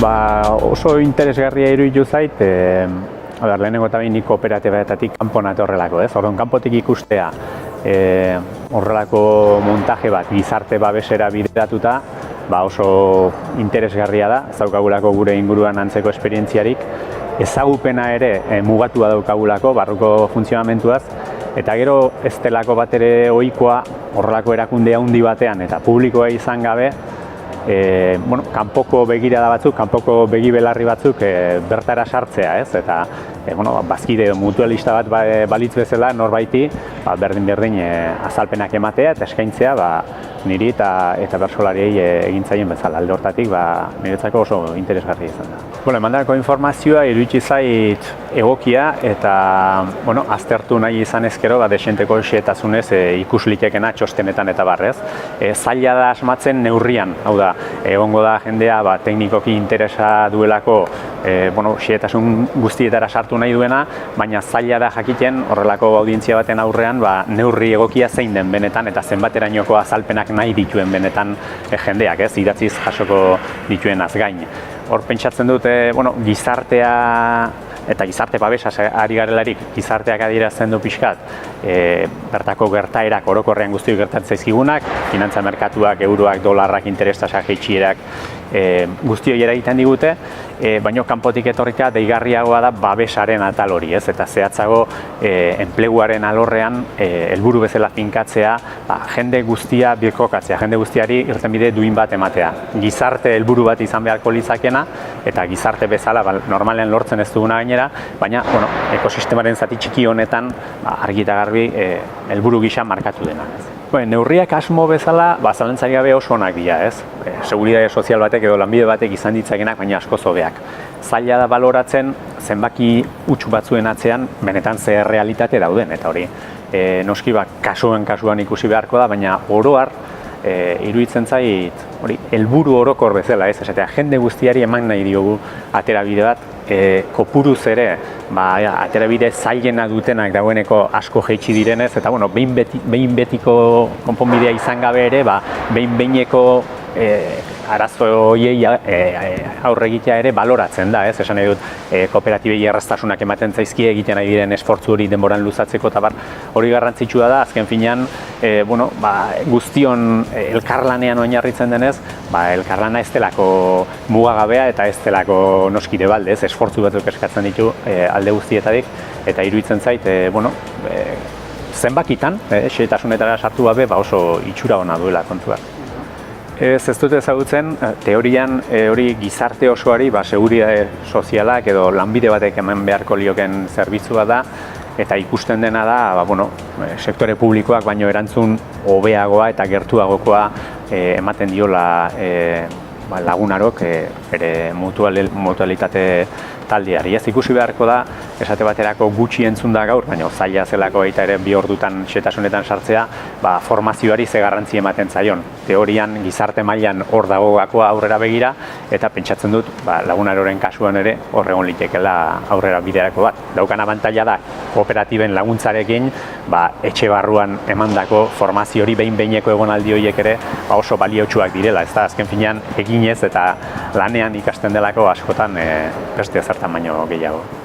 Oso interesgarria iruditu zait, lehenengo eta behin nik kooperatibetatik kanpo natorrelako, ez? Orduan, kanpotik ikustea horrelako montaje bat gizarte babesera bideratuta, oso interesgarria da, ez daukagulako gure inguruan antzeko esperientziarik, ezagupena ere mugatua daukagulako, barruko funtzionamentuaz, eta gero ez delako bat ere ohikoa horrelako erakunde handi batean eta publikoa izan gabe, kanpoko begirada batzuk, kanpoko begibelarri batzuk bertara sartzea, ez? Eta bazkide mutualista bat balitz bezala norbaiti berdin azalpenak ematea eta eskaintzea niri eta bertsolariei egin zaien bezala. Alde hortatik niretzako oso interesgarria izan da. Emandako informazioa iruditzi zait egokia eta aztertu nahi izan ezkero desenteko xehetasunez ikuslitekena txostenetan eta barrez. Zaila da asmatzen neurrian, hau da, egongo da jendea teknikoki interesa duelako xehetasun guztietara sartu nahi duena, baina zaila da jakiten horrelako audientzia baten aurrean neurri egokia zein den benetan eta zenbaterainoko azalpenak nahi dituen benetan jendeak, ez, idatziz jasoko dituenaz gain. Hor pentsatzen dute, gizartea eta gizarte babesaz ari garelarik, gizarteak adierazten du pixkat, bertako gertaerak orokorrean guztiok gertatzen zaizkigunak, finantza merkatuak, euroak, dolarrak, interestasak, jaitsierak, guztioi eragiten digute, baina kanpotik etorrika deigarriagoa da babesaren atal hori, ez? Eta zehatzago enpleguaren alorrean helburu bezala finkatzea, jende guztia birkokatzea, jende guztiari irtenbide duin bat ematea. Gizarte helburu bat izan beharko litzakena eta gizarte bezala normalean lortzen ez duguna gainera, baina ekosistemaren zati txiki honetan argi eta garbi helburu gisa markatu dena. Neurriak asmo bezala, zalantzari gabe oso onak dira, ez? Seguridade sozial batek edo lanbide batek izan ditzakenak, baina asko hobeak. Zaila da baloratzen zenbaki huts batzuen atzean benetan zer realitate dauden, eta hori noski kasuan ikusi beharko da, baina oro har iruditzen zait helburu orokor bezala, ez? Esatea, jende guztiari eman nahi diogu aterabide bat, kopuruz ere aterabide zailena dutenak dagoeneko asko jaitsi direnez, eta behin betiko konponbidea izan gabe ere, behin-behineko arazo horiei aurre egitea ere baloratzen da, ez? Esan nahi dut, kooperatibei erraztasunak ematen zaizkie egiten nahi diren esfortzu hori denboran luzatzeko, eta hori garrantzitsua da, azken finean, guztion elkarlanean oinarritzen denez, elkarlana ez delako mugagabea eta ez delako noskide balde, ez? Esfortzu batzuk eskatzen ditu alde guztietatik, eta iruditzen zait, zenbakitan, xehetasunetara sartu gabe, oso itxura ona duela kontuak. Ez dut ezagutzen, teorian hori gizarte osoari seguridade sozialak edo lanbide batek eman beharko lioken zerbitzua da, eta ikusten dena da, sektore publikoak baino erantzun hobeagoa eta gertuagokoa ematen diola lagunarok bere mutualitate taldeari. Ez ikusi beharko da, esate baterako gutxi entzun da gaur, baina zaila zelako baita ere 2 ordutan xehetasunetan sartzea, formazioari ze garrantzi ematen zaion. Teorian gizarte mailan hor dago gakoa aurrera begira, eta pentsatzen dut lagunaroren kasuan ere horregon litekeela aurrera biderako bat. Daukan abantaila da, kooperatiben laguntzarekin, etxe barruan emandako formazio hori behin-behineko egonaldi horiek ere oso baliotsuak direla. Ez da, azken finean eginez eta lanean ikasten delako askotan beste zertan baino gehiago.